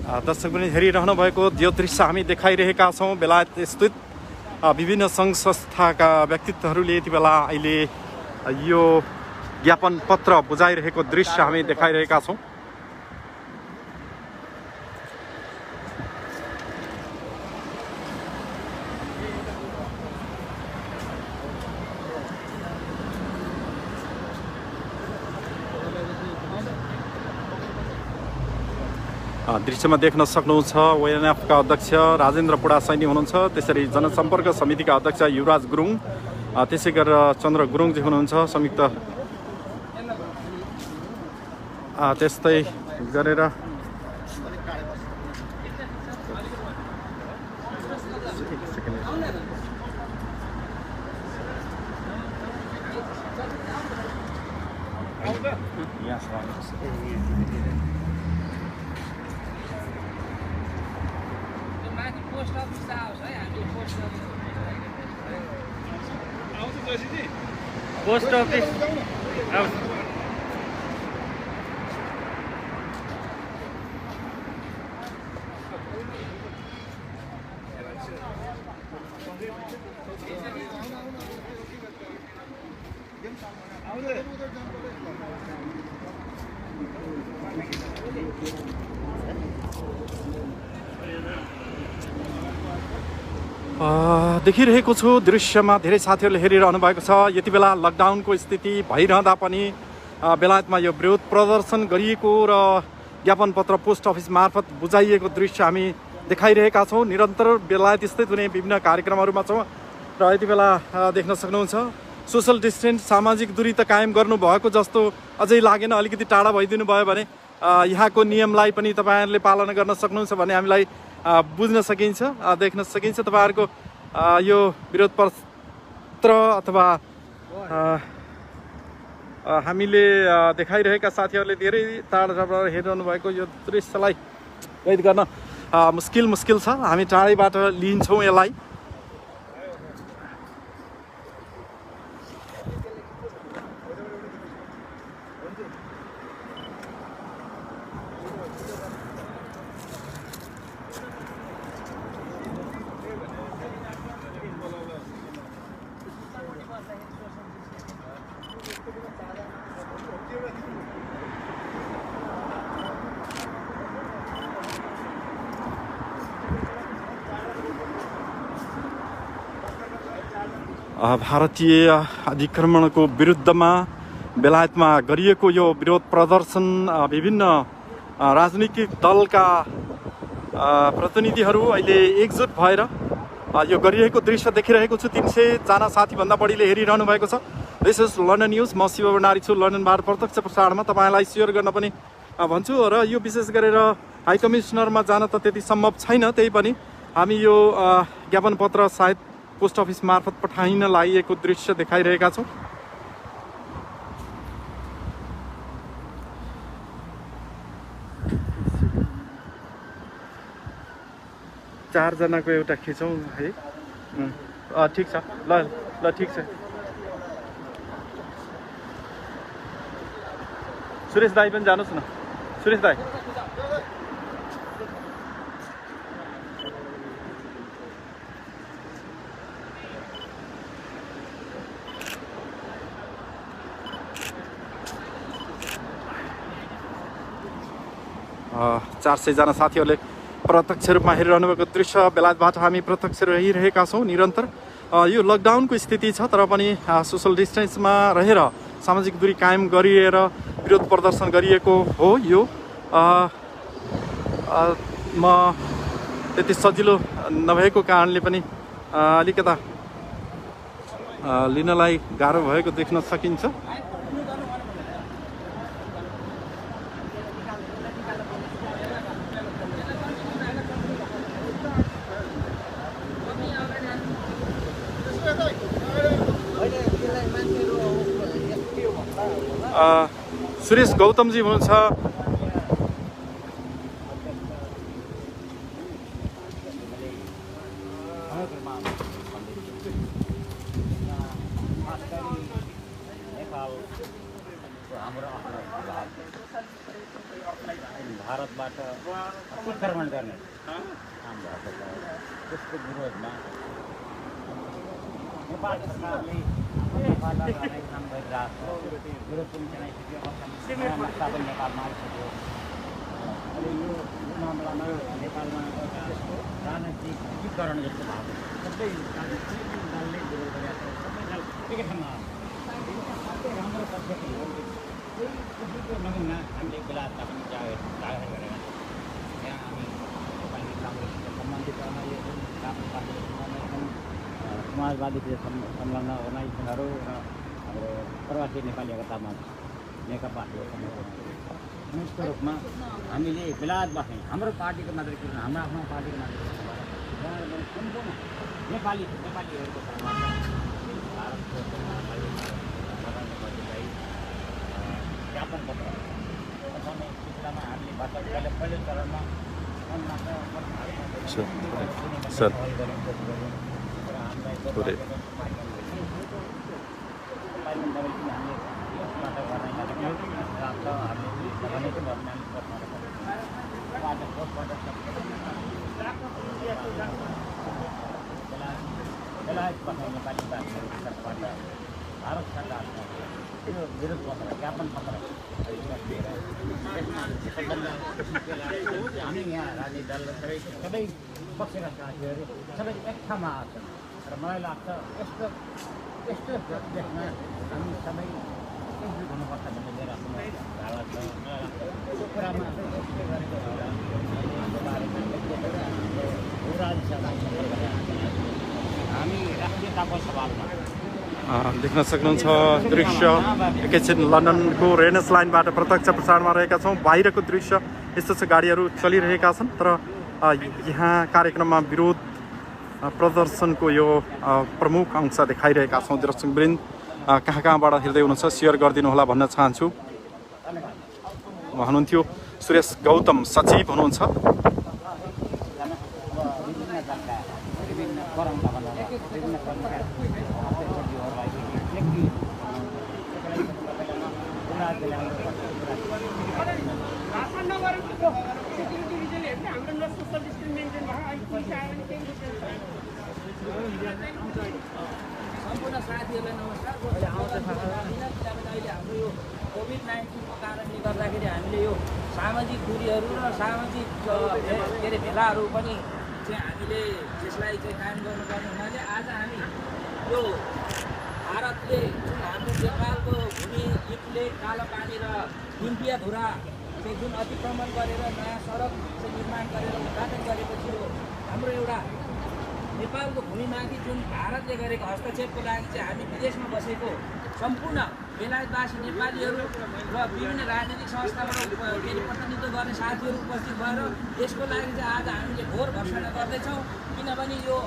दर्शक पनि हेरिरहनु भएको यो दृश्य हामी देखाइरहेका छौँ। बेलायत स्थित विभिन्न सङ्घ संस्थाका व्यक्तित्वहरूले यति बेला अहिले यो ज्ञापन पत्र बुझाइरहेको दृश्य हामी देखाइरहेका छौँ। दृश्यमा देख्न सक्नुहुन्छ ओएनएफका अध्यक्ष राजेन्द्र पुडा सैनी हुनुहुन्छ, त्यसरी जनसम्पर्क समितिका अध्यक्ष युवराज गुरुङ, त्यसै गरेर चन्द्र गुरुङजी हुनुहुन्छ संयुक्त, त्यस्तै गरेर पोस्ट अफिस देखिरहेको छु दृश्यमा धेरै साथीहरूले हेरिरहनु भएको छ। यति बेला लकडाउनको स्थिति भइरहँदा पनि बेलायतमा यो विरोध प्रदर्शन गरिएको र ज्ञापन पत्र पोस्ट अफिस मार्फत बुझाइएको दृश्य हामी देखाइरहेका छौँ। निरन्तर बेलायत स्थित हुने विभिन्न कार्यक्रमहरूमा छौँ र यति बेला देख्न सक्नुहुन्छ सोसल डिस्टेन्स सामाजिक दूरी त कायम गर्नुभएको जस्तो अझै लागेन। अलिकति टाढा भइदिनु भयो भने यहाँको नियमलाई पनि तपाईँहरूले पालना गर्न सक्नुहुन्छ भन्ने हामीलाई बुझ्न सकिन्छ, देख्न सकिन्छ। तपाईँहरूको यो विरोध पत्र अथवा हामीले देखाइरहेका साथीहरूले धेरै टाढाबाट हेरिरहनु भएको यो दृश्यलाई कैद गर्न मुस्किल छ। हामी टाढैबाट लिन्छौँ यसलाई। भारतीय अधिक्रमणको विरुद्धमा बेलायतमा गरिएको यो विरोध प्रदर्शन विभिन्न राजनीतिक दलका प्रतिनिधिहरू अहिले एकजुट भएर यो गरिरहेको दृश्य देखिरहेको छु। 300 जना साथीभन्दा बढीले हेरिरहनु भएको छ। This is London news. म शिव भण्डारी छु। लन्डनबाट प्रत्यक्ष प्रसारणमा तपाईँलाई सेयर गर्न पनि भन्छु र यो विशेष गरेर हाई कमिसनरमा जान त त्यति सम्भव छैन, त्यही पनि हामी यो ज्ञापन पत्र सायद पोस्ट अफिस मार्फत पठाइन लागेको दृश्य देखाइरहेका छौँ। चारजनाको एउटा खिचौँ है। ठिक छ, ल ठिक छ। सुरेश दाई पनि जानुहोस् न। सुरेश दाई चार 400 जना साथीहरूले प्रत्यक्ष रूपमा हेरिरहनु भएको दृश्य बेलायतबाट हामी प्रत्यक्ष रहिरहेका छौँ। निरन्तर यो लकडाउनको स्थिति छ तर पनि सोसल डिस्टेन्समा रहेर सामाजिक दूरी कायम गरिएर विरोध प्रदर्शन गरिएको हो। यो म त्यति सजिलो नभएको कारणले पनि अलिकता लिनलाई गाह्रो भएको देख्न सकिन्छ। सुरेश गौतमजी हुनुहुन्छ। भारतबाट अतिक्रमण गर्ने काम भएको छ। त्यसको विरोधमा नेपाल सरकारले नेपाललाई काम गरिरहेको छ। विरोध पनि जनाइसक्यो, नक्सा पनि नेपालमा आइसक्यो। अहिले यो मामलामा नेपालमा त्यसको राजनैतिक एकीकरण जस्तो भएको सबै दलले विरोध गरेका छन्। सबै दल एकै ठाउँमा राम्रो पक्षको हो। त्यही खुसीको नमुना हामीले बेलायतमा पनि जाहेर गरेका छौँ। त्यहाँ हामी नेपाली काङ्ग्रेससित सम्बन्धित अर्गनाइजेसन, समाजवादीसित संलग्न अर्गनाइजेसनहरू र हाम्रो प्रवासी नेपाली एकतामा नेकपाको संयुक्त रूपमा हामीले बेलायत बस्ने हाम्रो पार्टीको मात्रै किन हाम्रो आफ्नो पार्टीको मात्रै सम्पूर्ण नेपालीहरूको भारतको ज्ञापन पत्र पठाउने सिलसिलामा हामीले पहिलो चरणमा बेलायत बस्ने नेपाली तर्फबाट भारत सरकारमा यो विरोध पत्र ज्ञापन पत्र हामी यहाँ राजनीतिक दल सबै पक्षका साथीहरू सबै एक ठाउँमा आछन् र मलाई लाग्छ यस्तो देशमा हामी सबै एकजुट हुनुपर्छ भन्ने मेरो आफ्नो धारणा छ। यो कुरामा गरेको हामी राष्ट्रियताको सवालमा देख्न सक्नुहुन्छ दृश्य एकैछिन लन्डनको रेनस लाइनबाट प्रत्यक्ष प्रसारणमा रहेका छौँ। बाहिरको दृश्य यस्तो छ, गाडीहरू चलिरहेका छन्, तर यहाँ कार्यक्रममा विरोध प्रदर्शनको यो प्रमुख अंश देखाइरहेका छौँ। दर्शकवृन्द कहाँबाट हेर्दै हुनुहुन्छ सेयर गरिदिनु होला भन्न चाहन्छु। हुनुहुन्थ्यो सुरेश गौतम, सचिव हुनुहुन्छ। सम्पूर्ण साथीहरूलाई नमस्कार। किनभने अहिले हाम्रो यो कोभिड-19को कारणले गर्दाखेरि हामीले यो सामाजिक दूरीहरू र सामाजिक के अरे भेलाहरू पनि चाहिँ हामीले त्यसलाई चाहिँ कायम गर्नुपर्ने हुनाले आज हामी यो भारतले जुन हाम्रो नेपालको भूमि लिपले कालोपानी र लिम्पियाधुरा चाहिँ जुन अतिक्रमण गरेर नयाँ सडक चाहिँ निर्माण गरेर उद्घाटन गरेपछि यो हाम्रो एउटा नेपालको भूमिमाथि जुन भारतले गरेको हस्तक्षेपको लागि चाहिँ हामी विदेशमा बसेको सम्पूर्ण बेलायतवासी नेपालीहरू र विभिन्न राजनीतिक संस्थाबाट प्रतिनिधित्व गर्ने साथीहरू उपस्थित भएर यसको लागि चाहिँ आज हामीले घोर घोषणा गर्दैछौँ। किनभने यो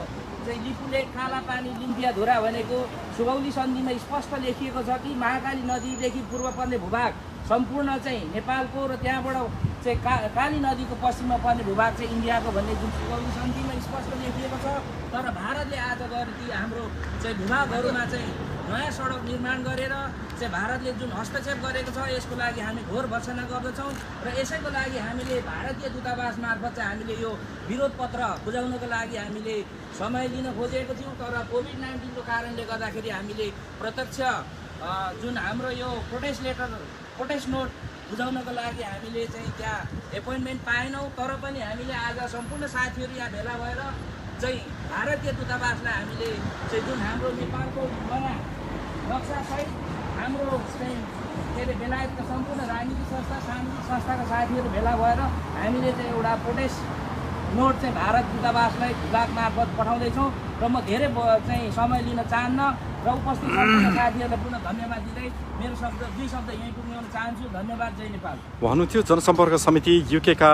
चाहिँ लिपुलेक कालापानी लिम्पियाधुरा भनेको सुगौली सन्धिमा स्पष्ट लेखिएको छ कि महाकाली नदीदेखि पूर्व पर्ने भूभाग सम्पूर्ण चाहिँ नेपालको र त्यहाँबाट चाहिँ काली नदीको पश्चिममा पर्ने भूभाग चाहिँ इन्डियाको भन्ने जुन सुगौली सन्धिमा स्पष्ट लेखिएको छ। तर भारतले आज गएर ती हाम्रो चाहिँ भूभागहरूमा चाहिँ नयाँ सडक निर्माण गरेर चाहिँ भारतले जुन हस्तक्षेप गरेको छ यसको लागि हामी घोर भर्सना गर्दछौँ र यसैको लागि हामीले भारतीय दूतावास मार्फत चाहिँ हामीले यो विरोध पत्र बुझाउनको लागि हामीले समय लिन खोजेको थियौँ। तर कोभिड-19को कारणले गर्दाखेरि हामीले प्रत्यक्ष जुन हाम्रो यो प्रोटेस्ट नोट बुझाउनको लागि हामीले चाहिँ त्यहाँ एपोइन्टमेन्ट पाएनौँ। तर पनि हामीले आज सम्पूर्ण साथीहरू यहाँ भेला भएर चाहिँ भारतीय दूतावासलाई हामीले चाहिँ जुन हाम्रो नेपालको नयाँ नक्सासहित हाम्रो चाहिँ के अरे बेलायतका सम्पूर्ण राजनीतिक संस्था सामाजिक संस्थाका साथीहरू भेला भएर हामीले चाहिँ एउटा प्रोटेस्ट नोट चाहिँ भारत दूतावासलाई विभाग मार्फत पठाउँदैछौँ। र म धेरै चाहिँ समय लिन चाहन्न र उपस्थित सम्पूर्ण साथीहरूलाई पुनः धन्यवाद दिँदै मेरो दुई शब्द यहीँ पुग्न चाहन्छु। धन्यवाद। जय नेपाल। हुनुहुन्थ्यो जनसम्पर्क समिति युकेका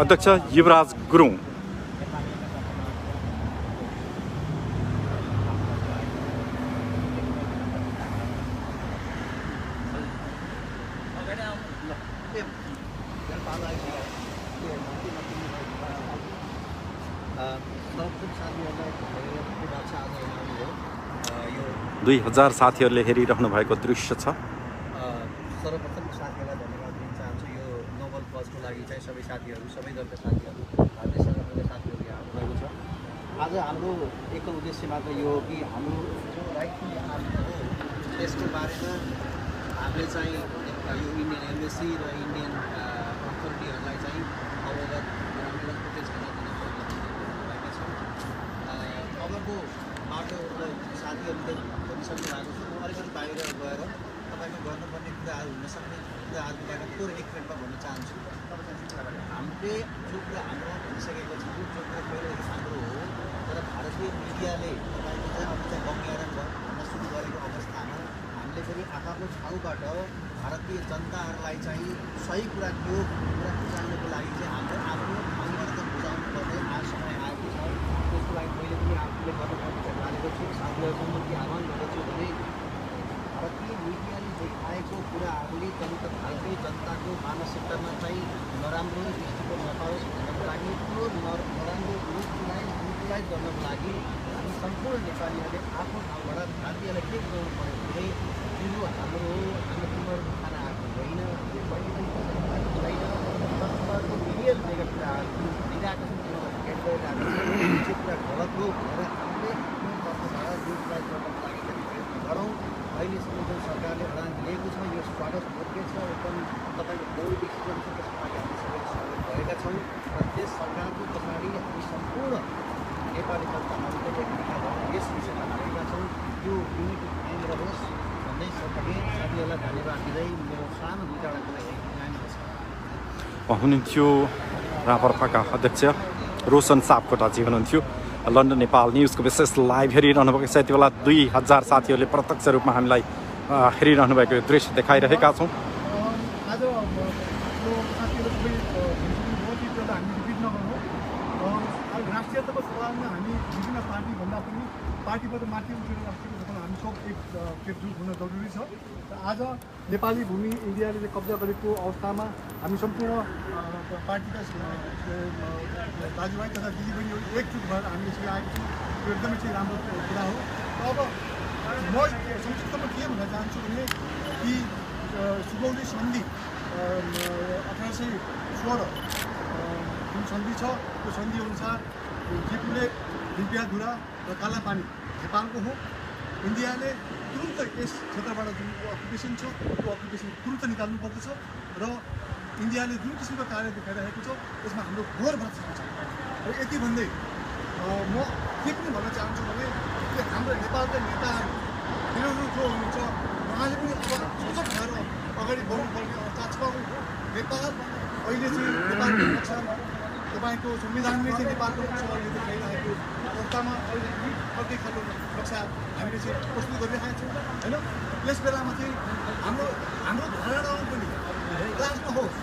अध्यक्ष युवराज गुरुङ। दुई 2000 साथीहरूले हेरिरहनु भएको दृश्य छ। सर्वप्रथम साथीहरूलाई धन्यवाद दिन चाहन्छु। यो नोबल कजको लागि चाहिँ सबै साथीहरू सबै दलका साथीहरू भारतीय सङ्गठनका साथीहरू यहाँ आउनुभएको छ। आज हाम्रो एक उद्देश्य मात्र यो हो कि हाम्रो जो राइट टु आर्मी हो त्यसको बारेमा हामीले चाहिँ यो इन्डियन एम्बेसी र इन्डियन अथोरिटीहरूलाई चाहिँ अवगत गराउन त्यसका लागि भएका छौँ। अबको बाटो साथीहरूले भनिसक्नु भएको छ। म अलिकति बाहिर गएर तपाईँको गर्नुपर्ने कुराहरू हुनसक्ने कुराहरूको बारेमा थोरै एक मिनटमा भन्न चाहन्छु। हामीले जो कुरा हाम्रो भनिसकेको छौँ, जो कुरा पहिलेदेखि हाम्रो हो, तर भारतीय मिडियाले तपाईँको चाहिँ अब चाहिँ बङ्गायरण भन्न सुरु गरेको अवस्थामा हामीले फेरि आफ्नो ठाउँबाट भारतीय जनताहरूलाई चाहिँ सही कुरा के हो कुरा बुझाउनको लागि चाहिँ हाम्रो आफ्नो ठाउँबाट चाहिँ बुझाउनु पर्ने समय आएको छ। त्यसको लागि मैले पनि आफूले गर्नुपर्ने हालेको छु। साथीहरूसँग के आह्वान गर्दछु भने भारतीय मिडियाले देखाएको कुराहरूले कहीँ त भारतीय जनताको मानसिकतामा चाहिँ नराम्रो दृष्टिकोण नपाओस् भन्नको लागि त्यो नराम्रो नीतिलाई युटिलाइज गर्नको लागि हामी सम्पूर्ण नेपालीहरूले आफ्नो ठाउँबाट भारतीयलाई के बुझाउनु पऱ्यो भने यो हाम्रो तिमीहरूको खाना आएको होइन, यो कहिले पनि हुँदैन। तपाईँहरूको मिडियाले दिएका कुराहरू भनिरहेको छ, तिमीहरू गेट गरिरहेको छ, त्यो कुरा गलत हो भनेर हामीले आफ्नो तर्फबाट युटिलाइज गर्नको लागि चाहिँ प्रयत्न गरौँ। अहिलेसम्म जुन सरकारले अडान लिएको छ यो स्वागत योग्य छ, एकदम तपाईँको बोल्ड डिसिजन छ, त्यसको लागि हामी सबैले स्वागत गरेका छौँ। र त्यस सरकारको पछाडि हामी सम्पूर्ण नेपाली जनताहरूले यस विषयमा लागेका छौँ। यो युनिटी कायम रहोस् भन्दै सबैले साथीहरूलाई धन्यवाद दिँदै मेरो सानो दुईवटा कुरा हुनुहुन्थ्यो रापरपाका अध्यक्ष रोशन सापकोटाजी हुनुहुन्थ्यो। लन्डन नेपाल न्युजको विशेष लाइभ हेरिरहनु भएको छ। यति बेला 2000 साथीहरूले प्रत्यक्ष रूपमा हामीलाई हेरिरहनु भएको दृश्य देखाइरहेका छौँ। आज यो साथीहरू सबै हामी रिपिट नगर्नु। राष्ट्रियताको सवालमा हामी विभिन्न पार्टीभन्दा पनि पार्टीबाट माथि उठेर राष्ट्रियको सवालमा हामी सब एकजुट हुन जरुरी छ। र आज नेपाली भूमि इन्डियाले कब्जा गरेको अवस्थामा हामी सम्पूर्ण पार्टीका दाजुभाइ तथा दिदीबहिनीहरू एकजुट भएर हामी यसरी आएको छौँ। यो एकदमै चाहिँ राम्रो कुरा हो। अब म संक्षिप्तमा के भन्न चाहन्छु भने कि सुगौली सन्धि 1816 जुन सन्धि छ त्यो सन्धिअनुसार जिपुले दिव्याधुरा र कालापानी नेपालको हो। इन्डियाले तुरुन्त यस क्षेत्रबाट जुन अकुपेसन छ त्यो अकुपेसन तुरुन्त निकाल्नु पर्दछ र इन्डियाले जुन किसिमको कार्य देखाइरहेको छ त्यसमा हाम्रो घोर भ्रष्टाचार छ। र यति भन्दै म के पनि भन्न चाहन्छु भने कि हाम्रो नेपालका नेताहरू जो हुनुहुन्छ उहाँले पनि अब सचेत भएर अगाडि बढ्नुपर्ने अवस्था छ। नेपाल अहिले चाहिँ नेपालको रक्षा तपाईँको संविधानले चाहिँ नेपालको रक्षा अहिले देखाइरहेको अवस्थामा अहिले अर्कै खालको रक्षा हामीले चाहिँ प्रस्तुत गरिरहेका छौँ होइन। यस बेलामा चाहिँ हाम्रो धारणामा पनि लास्टमा होस्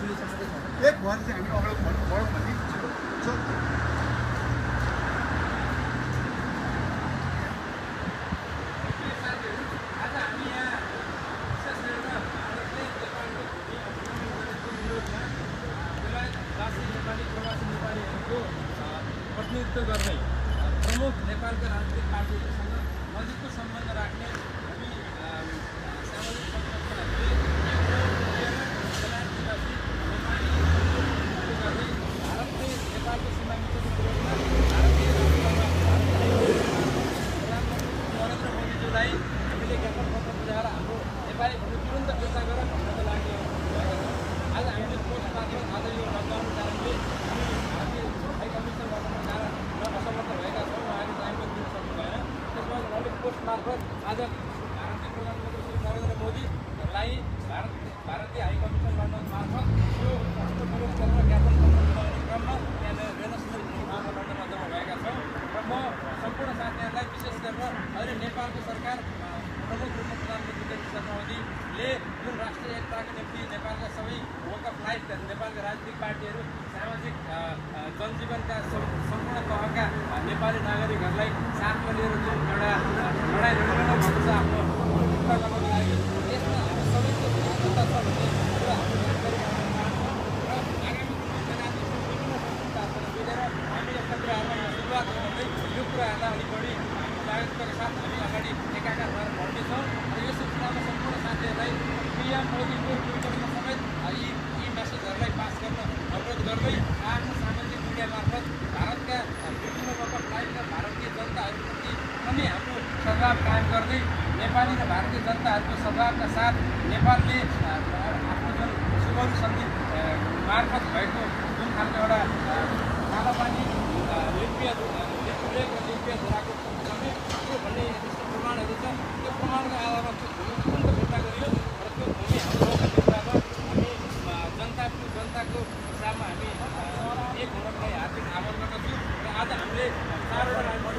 एक भएर चाहिँ हामी अगाडि बढौँ भन्ने छ। प्रतिनिधित्व गर्ने प्रमुख नेपालका राजनीतिक पार्टीहरूसँग नजिकको सम्बन्ध राख्ने हामी सामाजिक संस्थाहरूले भारतले नेपालको सीमा मिचोको विरोधमा भारतीय नरेन्द्र मोदीज्यूलाई हामीले ज्ञापन पत्र बुझाएर हाम्रो नेपाली भूमि तुरन्त फिर्ता गर भन्नको लागि आज हामीले पोस्ट मार्फत आज यो लकडाउनको कारणले हामी हाई कमिसनबाट असमर्थ भएका छौँ। उहाँले टाइममा दिन सक्नु भएन। त्यसमा उहाँले पोस्ट मार्फत आज भारतीय प्रधानमन्त्री श्री नरेन्द्र मोदीलाई भारतीय हाई कमिसन लन्डन मार्फत यो विरोध गरेर ज्ञापन पत्र बुझाउने क्रममा त्यहाँनिर रेनसनल उहाँको लन्डनमा जम्मा भएका छौँ। र म सम्पूर्ण साथीहरूलाई विशेष गरेर अहिले नेपालको सरकार प्रमुख रूपमा प्रधानमन्त्री केपी शर्मा ओलीले जुन राष्ट्रिय एकताको निम्ति नेपालका सबै वक अफ लाइफ नेपालका राजनीतिक पार्टीहरू सामाजिक जनजीवनका सम्पूर्ण तहका नेपाली नागरिकहरूलाई साथमा लिएर जुन एउटा लडाइँ लडिरहनु भएको छ आफ्नो मुक्ता गर्नको लागि यसमा हामी सबैको आत्मता छ भन्ने कुरा हामीले जानकारी गराउन चाहन्छौँ। र आगामी बुझेर हामी यस्ता कुराहरूमा सुरुवात गर्दै यो कुराहरूलाई अलिक बढी लागतका साथ हामी अगाडि एकाकार भएर बढ्नेछौँ। र यो सिलसिलामा सम्पूर्ण साथीहरूलाई पीएम मोदीको ट्विटरमा समेत यी मेसेजहरूलाई पास गर्न अनुरोध सबै आफ्नो सामाजिक मिडिया मार्फत भारतका विभिन्न फ्लाइटका भारतीय जनताहरूप्रति पनि हाम्रो सद्भाव कायम गर्दै नेपाली र भारतीय जनताहरूको सद्भावका साथ नेपालले आफ्नो जुन सुमरु सन्धि मार्फत भएको जुन खालको एउटा कालापानी लिपिलेक र लिपिया धुराको समेत त्यो भन्ने यस्तो प्रमाणहरू छ। त्यो प्रमाणको आधारमा त्यो भूमि तुरन्त फिर्ता गरियो र त्यो भूमि हाम्रो क्षेत्रमा हामी जनताको हिसाबमा हामी एक हुनको लागि हार्दिक आभार गर्दछु र आज हामीले 4वटा बनाएको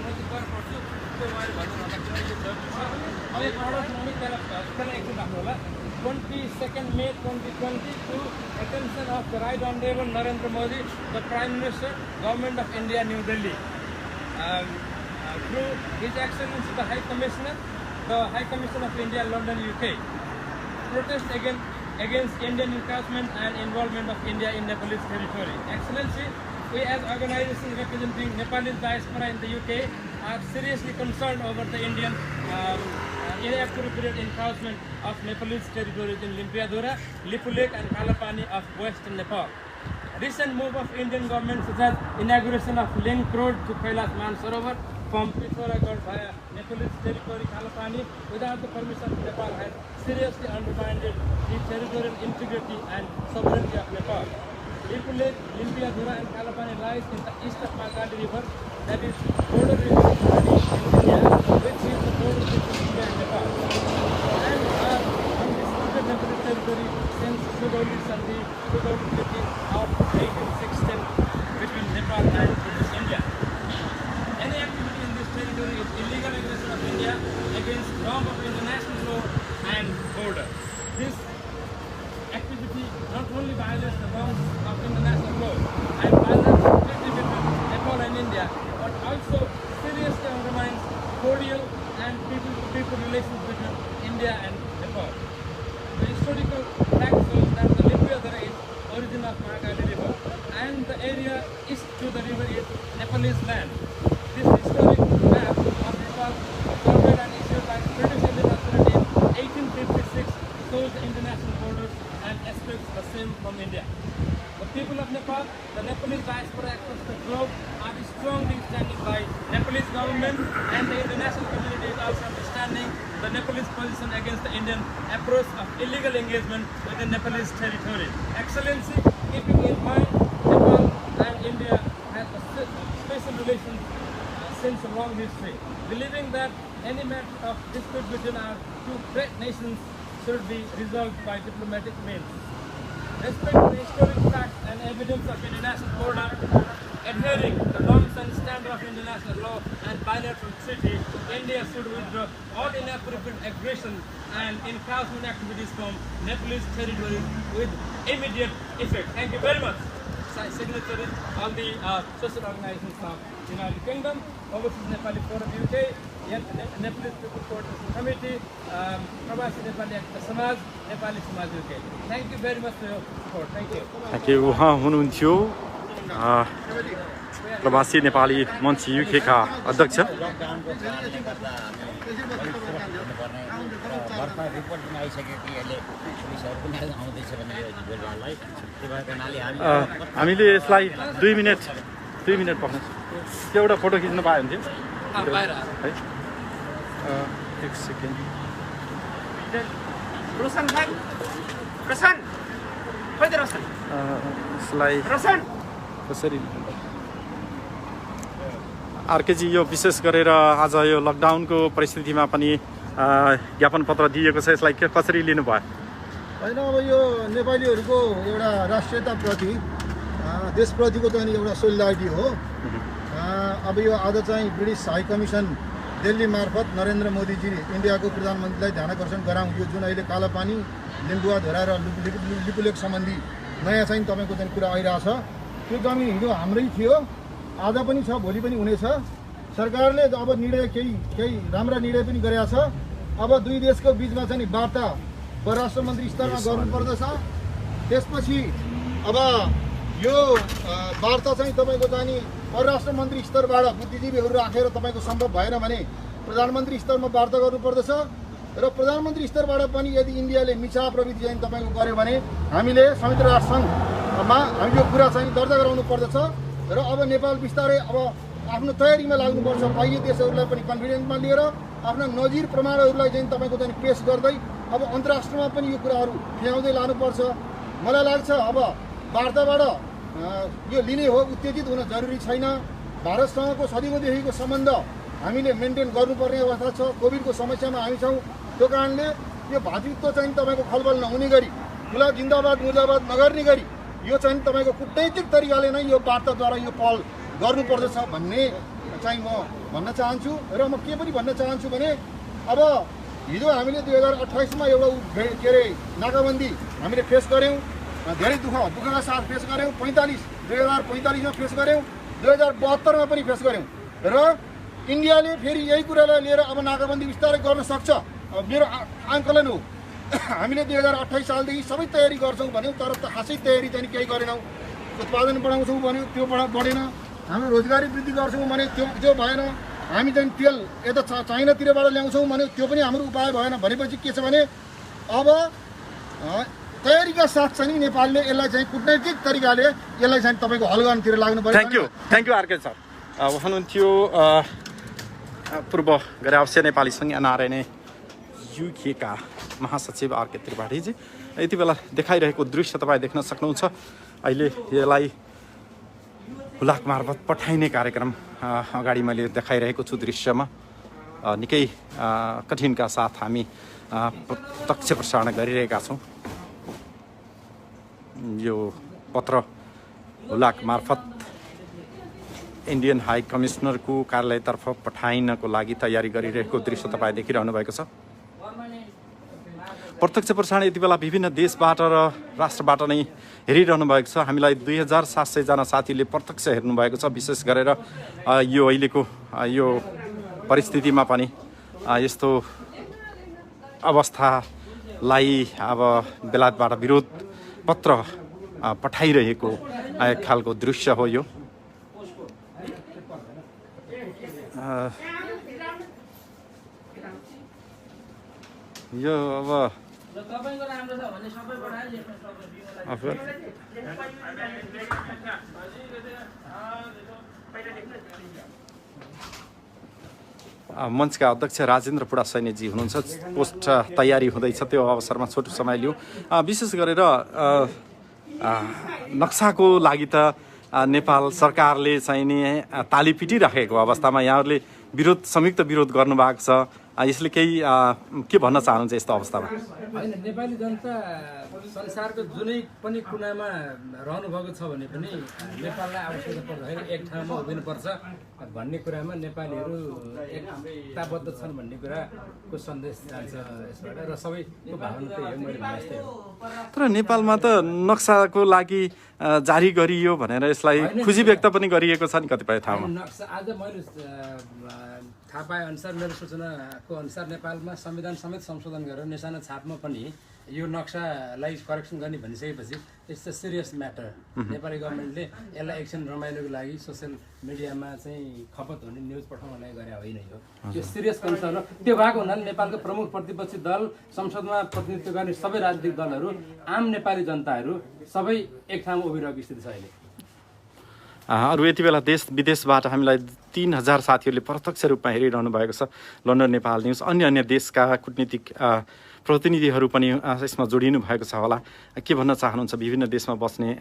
नजिक गर्नुपर्छु त्यो उहाँले भन्नुभयो। 22nd May 2020 to attention of the Right Honorable Narendra Modi, the Prime Minister, Government of India, New Delhi. Through His Excellency the High Commissioner of India, London, UK. Protest against Indian encroachment and involvement of India in Nepalese territory. Excellency, we as organization representing Nepalese diaspora in the UK are seriously concerned over the Indian inappropriate encroachment of Nepalese territories in Limpiadhura, Lipulek and Kalapani of western Nepal. Recent move of Indian government such as inauguration of link road to Kailash Mansarovar from Pithoragarh via Nepalese territory Kalapani without the permission of Nepal has seriously undermined the territorial integrity and sovereignty of Nepal. Lipulek, Limpiadhura and Kalapani lies in the east of Magadi River, that is border river in India, which is the border between India and Nepal. And on disputed Nepalese territory since Sudoli Sandhi, Sudoli Treaty of 1816 between Nepal and British India. Any activity in this territory is illegal aggression of India against norm of international law and border. This activity not only violates the norms of international law and violates the treaty between Nepal and India, but also seriously undermines cordial and people-to-people relations between India and Nepal. The historical fact shows that the Limpiadhura is origin of Magadi River and the area east to the river is Nepalese land. This historic map of Nepal surveyed and issued by British Indian Authority in 1856 shows the international borders and aspects the same from India. The people of Nepal, the Nepalese diaspora across the globe are strongly standing by Nepalese government, and the international community is also understanding the Nepalese position against the Indian approach of illegal engagement within Nepalese territory. Excellency, keeping in mind Nepal and India have a special relations since a long history, believing that any matter of dispute between our two great nations should be resolved by diplomatic means. Respect the historic facts and evidence of international border, adhering the norms and standards of international law and bilateral treaty, India should withdraw all inappropriate aggression and encroachment activities from Nepalese territory with immediate effect. Thank you very much. Signatories, all the social organizations of the United Kingdom, Overseas Nepali Forum UK, Nepalese People Coordination Committee, Pravasi Nepali Samaj, Nepali Samaj UK. Thank you very much for your support. Thank you. Thank you. उहाँ हुनुहुन्थ्यो प्रवासी नेपाली मञ्च UK का अध्यक्ष। भर्खर report पनि आइसक्यो कि अहिले पुलिसहरू पनि आउँदैछ भने यो बोलबाललाई त्यो भएको हुनाले हामीले यसलाई 2 मिनेट पर्छ त्यो एउटा फोटो खिच्न पाए हुन्थ्यो है। एक सेकेन्ड रोशन भाइ रोशन खोइ त रोशन यसलाई रोशन कसरी आरकेजी यो विशेष गरेर आज यो लकडाउनको परिस्थितिमा पनि ज्ञापन पत्र दिएको छ, यसलाई कसरी लिनुभयो? होइन, अब यो नेपालीहरूको एउटा राष्ट्रियताप्रति देशप्रतिको चाहिँ एउटा सोलिडारिटी हो। अब यो आज चाहिँ ब्रिटिस हाई कमिसन दिल्ली मार्फत नरेन्द्र मोदीजी इन्डियाको प्रधानमन्त्रीलाई ध्यानाकर्षण गराउँ, यो जुन अहिले कालापानी, लिम्बुवाधुरा र लिपुलेक सम्बन्धी नयाँ चाहिँ तपाईँको चाहिँ कुरा आइरहेछ, त्यो जमिन हिजो हाम्रै थियो, आज पनि छ, भोलि पनि हुनेछ। सरकारले अब निर्णय केही राम्रा निर्णय पनि गरेका छ। अब दुई देशको बिचमा चाहिँ वार्ता परराष्ट्र मन्त्री स्तरमा गर्नुपर्दछ। त्यसपछि अब यो वार्ता चाहिँ तपाईँको चाहिँ परराष्ट्र मन्त्री स्तरबाट बुद्धिजीवीहरू राखेर तपाईँको सम्भव भएन भने प्रधानमन्त्री स्तरमा वार्ता गर्नुपर्दछ। र प्रधानमन्त्री स्तरबाट पनि यदि इन्डियाले मिसा प्रवृत्ति चाहिँ तपाईँको गर्यो भने हामीले संयुक्त राष्ट्र सङ्घमा हामी यो कुरा चाहिँ दर्ता गराउनु पर्दछ र अब नेपाल बिस्तारै अब आफ्नो तयारीमा लाग्नुपर्छ। बाह्य देशहरूलाई पनि कन्फिडेन्समा लिएर आफ्ना नजिर प्रमाणहरूलाई चाहिँ तपाईँको चाहिँ पेस गर्दै अब अन्तर्राष्ट्रमा पनि यो कुराहरू फिराउँदै लानुपर्छ। मलाई लाग्छ अब वार्ताबाट यो लिने हो, उत्तेजित हुन जरुरी छैन। भारतसँगको सदियौँदेखिको सम्बन्ध हामीले मेन्टेन गर्नुपर्ने अवस्था छ। कोभिडको समस्यामा हामी छौँ। त्यो कारणले यो भातृत्व चाहिँ तपाईँको खलबल नहुने गरी, ठुला जिन्दाबाद मुर्दाबाद नगर्ने गरी यो चाहिँ तपाईँको कूटनैतिक तरिकाले नै यो वार्ताद्वारा यो पहल गर्नुपर्दछ भन्ने चाहिँ म भन्न चाहन्छु। र म के पनि भन्न चाहन्छु भने अब हिजो हामीले 2028मा एउटा के अरे नाकाबन्दी हामीले फेस गऱ्यौँ, धेरै दुःखका साथ फेस गऱ्यौँ। 2045मा फेस गऱ्यौँ, 2072मा पनि फेस गऱ्यौँ र इन्डियाले फेरि यही कुरालाई लिएर अब नाकाबन्दी बिस्तारै गर्न सक्छ मेरो आकलन हो। हामीले 2028 सालदेखि सबै तयारी गर्छौँ भन्यौँ, तर खासै तयारी चाहिँ केही गरेनौँ। उत्पादन बढाउँछौँ भन्यो, त्यो बढेन। हाम्रो रोजगारी वृद्धि गर्छौँ भने त्यो भएन। हामी चाहिँ तेल यता चाइनातिरबाट ल्याउँछौँ भने त्यो पनि हाम्रो उपाय भएन। भनेपछि के छ भने अब तयारीका साथ चाहिँ नेपालले यसलाई चाहिँ कूटनैतिक तरिकाले यसलाई चाहिँ तपाईँको हल गर्नतिर लाग्नु पर्यो। Thank you RK sir. हुनुहुन्थ्यो पूर्व गैर आवासीय नेपाली सङ्घ एनआरएनए युकेका महासचिव आरके त्रिपाठीजी। यति बेला देखाइरहेको दृश्य तपाईँ देख्न सक्नुहुन्छ। अहिले यसलाई हुलाक मार्फत पठाइने कार्यक्रम अगाडि मैले देखाइरहेको छु दृश्यमा। निकै कठिनका साथ हामी प्रत्यक्ष प्रसारण गरिरहेका छौँ। यो पत्र हुलाक मार्फत इन्डियन हाई कमिसनरको कार्यालयतर्फ पठाइनको लागि तयारी गरिरहेको दृश्य तपाईँ देखिरहनु भएको छ। प्रत्यक्ष प्रसारण यति बेला विभिन्न देशबाट र राष्ट्रबाट नै हेरिरहनु भएको छ। हामीलाई 2700 जना साथीले प्रत्यक्ष हेर्नुभएको छ। विशेष गरेर यो अहिलेको यो परिस्थितिमा पनि यस्तो अवस्थालाई अब बेलायतबाट विरोध पत्र पठाइरहेको एक खालको दृश्य हो यो। यो अब तपाईको राम्रो छ भने सबै मञ्चका अध्यक्ष राजेन्द्र पुडा सैनीजी हुनुहुन्छ। पोस्ट तयारी हुँदैछ, त्यो अवसरमा छोटो समय लियो। विशेष गरेर नक्साको लागि त नेपाल सरकारले चाहिँ नि ताली पिटिराखेको अवस्थामा यहाँहरूले संयुक्त विरोध गर्नुभएको छ। यसले केही के भन्न चाहनुहुन्छ यस्तो अवस्थामा? होइन, नेपाली जनता संसारको जुनै पनि कुनामा रहनुभएको छ भने पनि नेपाललाई आवश्यकता पर्दाखेरि एक ठाउँमा उभिनुपर्छ भन्ने कुरामा नेपालीहरू एकताबद्ध छन् भन्ने कुराको सन्देश जान्छ यसबाट र सबैको भावना त्यही हो। मैले भने हो। तर नेपालमा त नक्साको लागि जारी गरियो भनेर यसलाई खुसी व्यक्त पनि गरिएको छ नि कतिपय ठाउँमा। नक्सा आज मैले थाहा पाए अनुसार, मेरो सूचनाको अनुसार नेपालमा संविधान समेत संशोधन गरेर निशाना छापमा पनि यो नक्सालाई करेक्सन गर्ने भनिसकेपछि it's a serious matter. Nepali गभर्मेन्टले यसलाई एकछिन रमाइलोको लागि सोसियल मिडियामा चाहिँ खपत हुने न्युज पठाउनलाई गरे होइन। यो सिरियस कन्सर्न हो। त्यो भएको हुनाले नेपालको प्रमुख प्रतिपक्षी दल, संसदमा प्रतिनिधित्व गर्ने सबै राजनीतिक दलहरू, आम नेपाली जनताहरू सबै एक ठाउँमा उभिरहेको स्थिति छ अहिले। अरू यति बेला देश विदेशबाट हामीलाई 3000 साथीहरूले प्रत्यक्ष रूपमा हेरिरहनु भएको छ। लन्डन नेपाल न्युज, अन्य देशका कूटनीतिक प्रतिनिधिहरू पनि यसमा जोडिनु भएको छ होला। के भन्न चाहनुहुन्छ विभिन्न देशमा बस्ने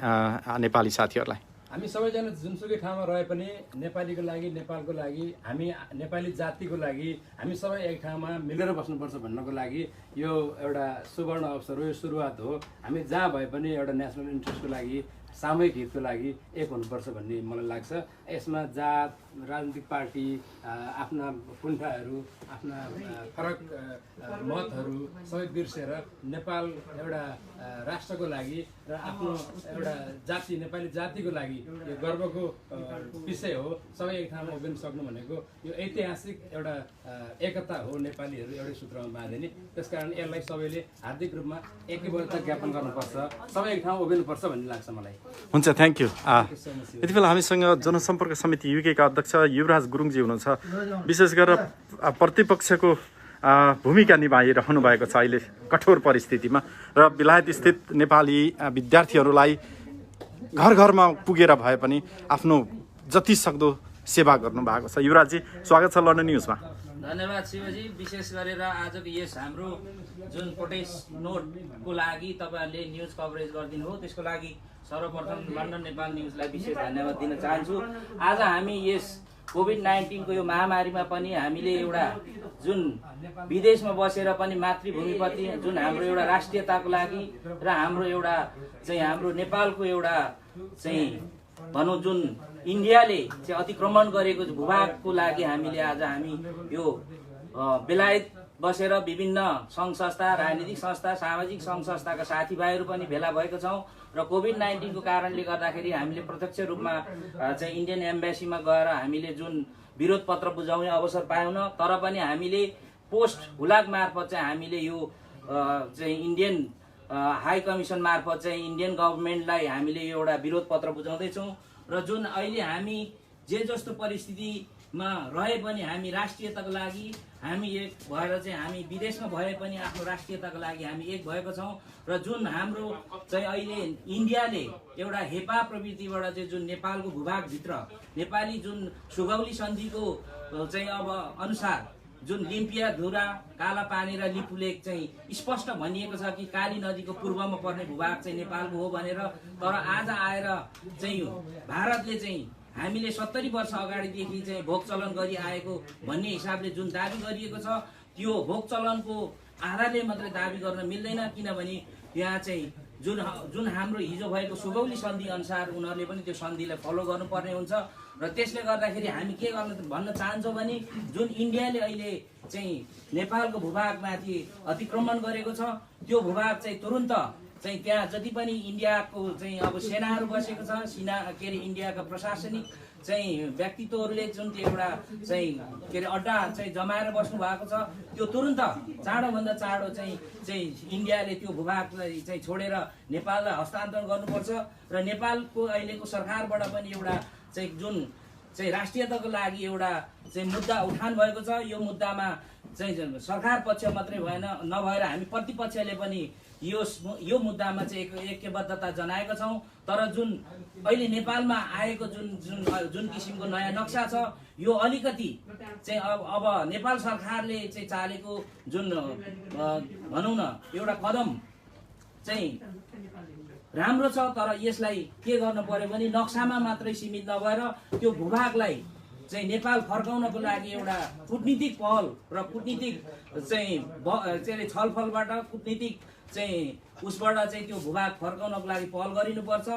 नेपाली साथीहरूलाई? हामी सबैजना जुनसुकै ठाउँमा रहे पनि नेपालीको लागि, नेपालको लागि, हामी नेपाली जातिको लागि हामी सबै एक ठाउँमा मिलेर बस्नुपर्छ भन्नको लागि यो एउटा सुवर्ण अवसर हो, यो सुरुवात हो। हामी जहाँ भए पनि एउटा नेसनल इन्ट्रेस्टको लागि, सामूहिक हितको लागि एक हुनुपर्छ भन्ने मलाई लाग्छ। यसमा जात, राजनीतिक पार्टी, आफ्ना कुण्ठाहरू, आफ्ना फरक मतहरू सबै बिर्सेर नेपाल एउटा राष्ट्रको लागि र आफ्नो एउटा जाति, नेपाली जातिको लागि यो गर्वको विषय हो। सबै एक ठाउँमा उभिन सक्नु भनेको यो ऐतिहासिक एउटा एकता हो। नेपालीहरू एउटै सूत्रमा बाँधिने, त्यसकारण यसलाई सबैले हार्दिक रूपमा एकीबद्धता ज्ञापन गर्नुपर्छ, सबै एक ठाउँमा उभिनुपर्छ भन्ने लाग्छ मलाई। हुन्छ, थ्याङ्क यू। यति बेला हामीसँग जनसम्पर्क समिति युकेका अध्यक्ष युवराज गुरुङजी हुनुहुन्छ। विशेष गरेर प्रतिपक्षको भूमिका निभाइरहनु भएको छ अहिले कठोर परिस्थितिमा र बेलायत स्थित नेपाली विद्यार्थीहरूलाई घर घरमा पुगेर भए पनि आफ्नो जति सक्दो सेवा गर्नु भएको छ। युवराजजी स्वागत छ लन्डन न्युजमा। धन्यवाद शिवजी। विशेष गरेर आजको यस हाम्रो जुन प्रोटेस्ट नोटको लागि तपाईँहरूले न्युज कभरेज गरिदिनु हो त्यसको लागि सर्वप्रथम लन्डन नेपाल न्युजलाई विशेष धन्यवाद दिन चाहन्छु। आज हामी यस कोभिड-19 को यो महामारीमा पनि हामीले एउटा जुन विदेशमा बसेर पनि मातृभूमिप्रति जुन हाम्रो एउटा राष्ट्रियताको लागि र हाम्रो एउटा चाहिँ हाम्रो नेपालको एउटा चाहिँ भनौँ जुन इन्डियाले चाहिँ अतिक्रमण गरेको भूभागको लागि हामीले आज हामी यो बेलायत बसेर विभिन्न सङ्घ संस्था, राजनीतिक संस्था, सामाजिक सङ्घ संस्थाका साथीभाइहरू पनि भेला भएका छौँ र कोभिड-19 को कारणले गर्दाखेरि हामीले प्रत्यक्ष रूपमा चाहिँ इन्डियन एम्बेसीमा गएर हामीले जुन विरोध पत्र बुझाउने अवसर पाएन, तर पनि हामीले पोस्ट हुलाक मार्फत चाहिँ हामीले यो चाहिँ इन्डियन हाई कमिसन मार्फत चाहिँ इन्डियन गभर्मेन्टलाई हामीले यो एउटा विरोध पत्र बुझाउँदैछौँ र जुन अहिले हामी जे जस्तो परिस्थितिमा रहे पनि हामी राष्ट्रियताको लागि हामी एक भएर चाहिँ हामी विदेशमा भए पनि आफ्नो राष्ट्रियताको लागि हामी एक भएको छौँ र जुन हाम्रो चाहिँ अहिले इन्डियाले एउटा हेपा प्रवृत्तिबाट चाहिँ जुन नेपालको भूभागभित्र नेपाली जुन सुगौली सन्धिको चाहिँ अब अनुसार जुन लिम्पियाधुरा, कालापानी र लिपुलेक चाहिँ स्पष्ट भनिएको छ कि काली नदीको पूर्वमा पर्ने भूभाग चाहिँ नेपालको हो भनेर, तर आज आएर चाहिँ भारतले चाहिँ हामीले 70 वर्ष अगाडिदेखि चाहिँ भोग चलन गरी आएको भन्ने हिसाबले जुन दाबी गरिएको छ त्यो भोग चलनको आधारले मात्रै दाबी गर्न मिल्दैन, किनभने यहाँ चाहिँ जुन हाम्रो हिजो भएको सुगौली सन्धि अनुसार उनीहरूले पनि त्यो सन्धिलाई फलो गर्नुपर्ने हुन्छ र त्यसले गर्दाखेरि हामी के भन्न चाहन्छौँ भने जुन इन्डियाले अहिले चाहिँ नेपालको भूभागमाथि अतिक्रमण गरेको छ त्यो भूभाग चाहिँ तुरुन्त चाहिँ त्यहाँ जति पनि इन्डियाको चाहिँ अब सेनाहरू बसेको छ इन्डियाका प्रशासनिक चाहिँ व्यक्तित्वहरूले जुन त्यो एउटा चाहिँ अड्डा चाहिँ जमाएर बस्नु भएको छ त्यो तुरुन्त चाँडोभन्दा चाँडो चाहिँ इन्डियाले त्यो भूभागलाई चाहिँ छोडेर नेपाललाई हस्तान्तरण गर्नुपर्छ र नेपालको अहिलेको सरकारबाट पनि एउटा चाहिँ जुन चाहिँ राष्ट्रियताको लागि एउटा चाहिँ मुद्दा उठान भएको छ। यो मुद्दामा चाहिँ सरकार पक्ष मात्रै नभएर हामी प्रतिपक्षले पनि यो मुद्दामा चाहिँ ऐक्यबद्धता जनाएका छौँ। तर जुन अहिले नेपालमा आएको जुन किसिमको नयाँ नक्सा छ यो अलिकति चाहिँ अब नेपाल सरकारले चाहिँ चालेको जुन भनौँ न एउटा कदम चाहिँ राम्रो छ, तर यसलाई के गर्नु पर्यो भने नक्सामा मात्रै सीमित नभएर त्यो भूभागलाई चाहिँ नेपाल फर्काउनको लागि एउटा कूटनीतिक पहल र कूटनीतिक चाहिँ छलफलबाट कूटनीतिक चाहिँ उसबाट चाहिँ त्यो भूभाग फर्काउनको लागि पहल गरिनुपर्छ,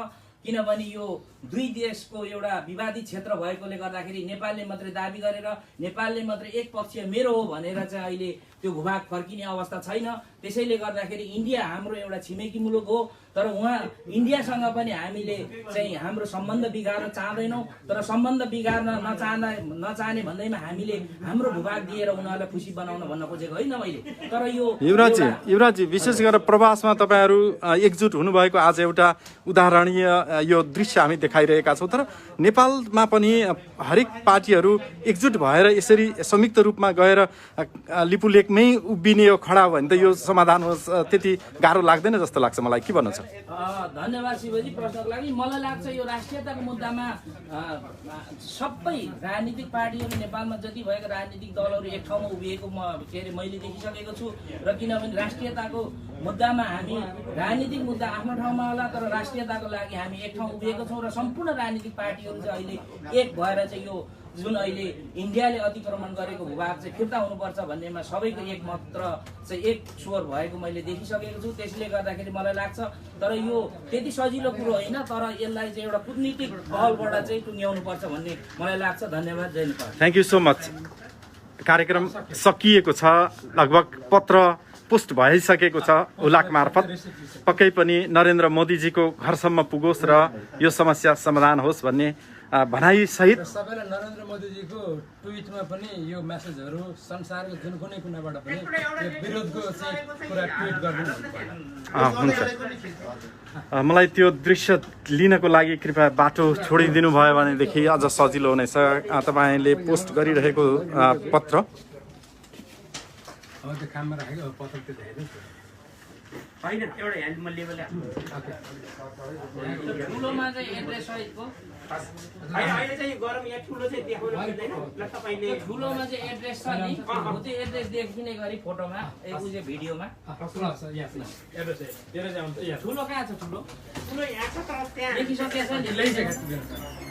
किनभने यो दुई देशको एउटा विवादित क्षेत्र भएकोले गर्दाखेरि नेपालले मात्रै दाबी गरेर नेपालले मात्रै एक पक्षीय मेरो हो भनेर चाहिँ अहिले त्यो भूभाग फर्किने अवस्था छैन। त्यसैले गर्दाखेरि इन्डिया हाम्रो एउटा छिमेकी मुलुक हो, तर उहाँ इन्डियासँग पनि हामीले चाहिँ हाम्रो सम्बन्ध बिगार्न चाहँदैनौँ, तर सम्बन्ध बिगार्न नचाहने भन्दैमा हामीले हाम्रो भूभाग दिएर उनीहरूलाई खुसी बनाउन भन्न खोजेको होइन मैले। तर यो युवराजी विशेष गरेर प्रवासमा तपाईँहरू एकजुट हुनुभएको आज एउटा उदाहरणीय यो दृश्य हामी देखाइरहेका छौँ, तर नेपालमा पनि हरेक पार्टीहरू एकजुट भएर यसरी संयुक्त रूपमा गएर लिपुलेकमै उभिने यो खडा भयो भने त यो समाधान होस् त्यति गाह्रो लाग्दैन जस्तो लाग्छ मलाई, के भन्नु छ? धन्यवाद शिवजी प्रश्नको लागि। मलाई लाग्छ यो राष्ट्रियताको मुद्दामा सबै राजनीतिक पार्टीहरू नेपालमा जति भएका राजनीतिक दलहरू एक ठाउँमा उभिएको मैले देखिसकेको छु र किनभने राष्ट्रियताको मुद्दामा हामी राजनीतिक मुद्दा आफ्नो ठाउँमा होला तर राष्ट्रियताको लागि हामी एक ठाउँ उभिएको छौँ र सम्पूर्ण राजनीतिक पार्टीहरू चाहिँ अहिले एक भएर चाहिँ यो जुन अहिले इन्डियाले अतिक्रमण गरेको भूभाग चाहिँ फिर्ता हुनुपर्छ भन्नेमा सबैको एक मात्र चाहिँ एक स्वर भएको मैले देखिसकेको छु। त्यसले गर्दाखेरि मलाई लाग्छ तर यो त्यति सजिलो कुरो होइन, तर यसलाई चाहिँ एउटा कूटनीतिक पहलबाट चाहिँ टुङ्ग्याउनुपर्छ भन्ने मलाई लाग्छ। धन्यवाद, जय Nepal. Thank you so much. कार्यक्रम सकिएको छ, लगभग पत्र पोस्ट भइसकेको छ हुलाक मार्फत। पक्कै पनि नरेन्द्र मोदीजीको घरसम्म पुगोस् र यो समस्या समाधान होस् भन्ने भनाइ सहित सबैलाई नरेन्द्र मोदीजीको ट्विटमा पनि यो मेसेजहरू संसारको जुन कुनै कुनाबाट पनि यो विरोधको चाहिँ कुरा ट्विट गरिदिनु हुन्छ। मलाई त्यो दृश्य लिनको लागि कृपया बाटो छोडिदिनु भयो भनेदेखि अझ सजिलो हुनेछ। तपाईँले पोस्ट गरिरहेको पत्र अब त्यो काममा राखेको अब पत्र त्यो हेर्नुहोस् होइन एउटा ह्यान्ड म लेभल ठुलोमा चाहिँ एड्रेस सहितको अहिले चाहिँ गरम यहाँ ठुलो चाहिँ देखाउन मिल्दैन ल तपाईँले ठुलोमा चाहिँ एड्रेस छ नि हो त्यो एड्रेस देखिने गरी फोटोमा भिडियोमा ठुलो कहाँ छ ठुलो ठुलो यहाँ छ तर त्यहाँ देखिसकेछ नि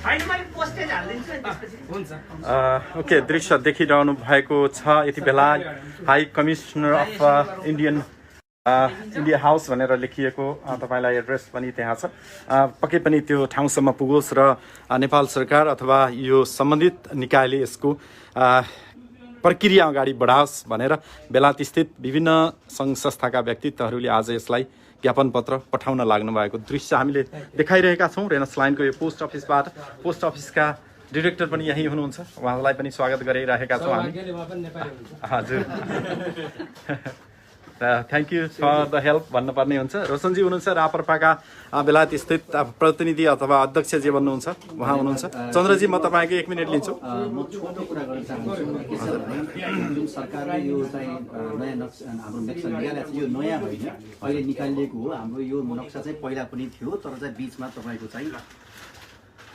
होइन मैले पोस्टेज हालिदिन्छु नि त्यसपछि हुन्छ ओके दृश्य देखिरहनु भएको छ यति बेला high commissioner of India house भनेर लेखिएको तपाईँलाई एड्रेस पनि त्यहाँ छ पक्कै पनि त्यो ठाउँसम्म पुगोस् र नेपाल सरकार अथवा यो सम्बन्धित निकायले यसको प्रक्रिया अगाडि बढाओस् भनेर बेलायतस्थित विभिन्न सङ्घ संस्थाका व्यक्तित्वहरूले आज यसलाई ज्ञापन पत्र पठाउन लाग्नु भएको दृश्य हामीले देखाइरहेका छौँ रेनस लाइनको यो पोस्ट अफिसबाट पोस्ट अफिसका डिरेक्टर पनि यहीँ हुनुहुन्छ उहाँलाई पनि स्वागत गरिरहेका छौँ हामी हजुर thank you for the help भन्नुपर्ने हुन्छ रोशनजी हुनुहुन्छ रापरपाका बेलायत स्थित प्रतिनिधि अथवा अध्यक्ष जे भन्नुहुन्छ उहाँ हुनुहुन्छ चन्द्रजी म तपाईँको 1 मिनट लिन्छु म छोटो कुरा गर्न चाहन्छु के छ भने जुन सरकारले यो चाहिँ नयाँ नक्सा हाम्रो नक्सा निकालेको छ यो नयाँ होइन अहिले निकालिएको हो हाम्रो यो नक्सा चाहिँ पहिला पनि थियो तर चाहिँ बिचमा तपाईँको चाहिँ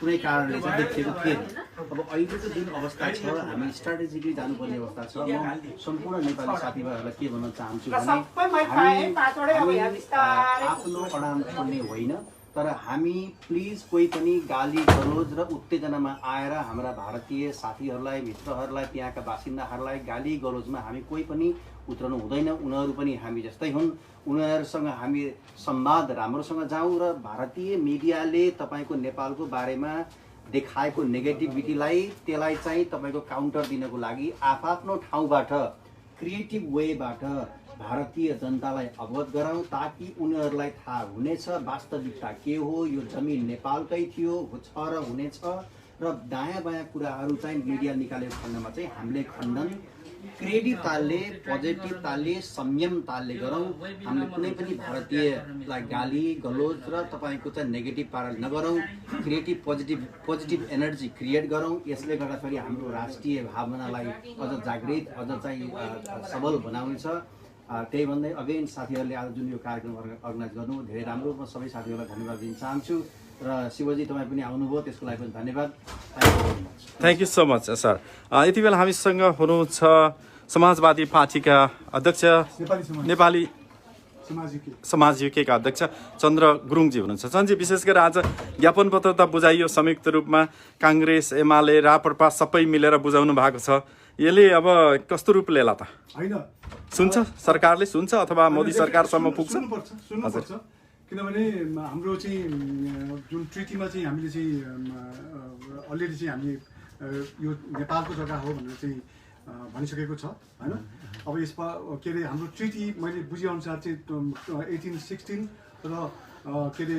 कुनै कारणले चाहिँ देखिएको थिएन अब अहिलेको जुन अवस्था छ हामी स्ट्राटेजिकली जानुपर्ने अवस्था छ म सम्पूर्ण नेपाली साथीभाइहरूलाई के भन्न चाहन्छु भने आफ्नो अडान छोड्ने होइन तर हामी प्लिज कोही पनि गाली गलोज र उत्तेजनामा आएर हाम्रा भारतीय साथीहरूलाई मित्रहरूलाई त्यहाँका बासिन्दाहरूलाई गाली गलोजमा हामी कोही पनि उत्रनु हुँदैन उनीहरू पनि हामी जस्तै हुन् उनीहरूसँग हामी संवाद राम्रोसँग जाउँ र भारतीय मिडियाले तपाईँको नेपालको बारेमा देखाएको नेगेटिभिटीलाई त्यसलाई चाहिँ तपाईँको काउन्टर दिनको लागि आफ्नो ठाउँबाट क्रिएटिभ वेबाट भारतीय जनतालाई अवगत गराउँ ताकि उनीहरूलाई थाहा हुनेछ वास्तविकता के हो यो जमिन नेपालकै थियो छ र हुनेछ र दायाँ बायाँ कुराहरू चाहिँ मिडिया निकालेको खण्डमा चाहिँ हामीले खण्डन क्रिएटिभ तालले पोजिटिभ तालले संयम तालले गरौँ हामीले कुनै पनि भारतीयलाई गाली गलोज र तपाईँको चाहिँ नेगेटिभ पाराले नगरौँ क्रिएटिभ पोजिटिभ एनर्जी क्रिएट गरौँ यसले गर्दाखेरि हाम्रो राष्ट्रिय भावनालाई अझ जागृत अझ चाहिँ सबल बनाउनेछ त्यही भन्दै अगेन साथीहरूले आज जुन यो कार्यक्रम अर्गनाइज गर्नु धेरै राम्रो म सबै साथीहरूलाई धन्यवाद दिन चाहन्छु र शिवजी तपाईँ पनि आउनुभयो त्यसको लागि पनि धन्यवाद thank you so much sir यति बेला हामीसँग हुनुहुन्छ समाजवादी पार्टीका अध्यक्ष नेपाली समाज युकेका अध्यक्ष चन्द्र गुरुङजी हुनुहुन्छ चन्द्रजी विशेष गरेर आज ज्ञापन पत्र त बुझाइयो संयुक्त रूपमा काङ्ग्रेस एमाले राप्रपा सबै मिलेर बुझाउनु भएको छ यसले अब कस्तो रूप लिएला त सुन्छ सरकारले सुन्छ अथवा मोदी सरकारसम्म पुग्छ सुन्नुपर्छ किनभने हाम्रो चाहिँ जुन ट्रिटीमा चाहिँ हामीले चाहिँ अलरेडी चाहिँ हामी यो नेपालको जग्गा हो भनेर चाहिँ भनिसकेको छ होइन अब यसमा के अरे हाम्रो ट्रिटी मैले बुझेअनुसार चाहिँ 1816 र के अरे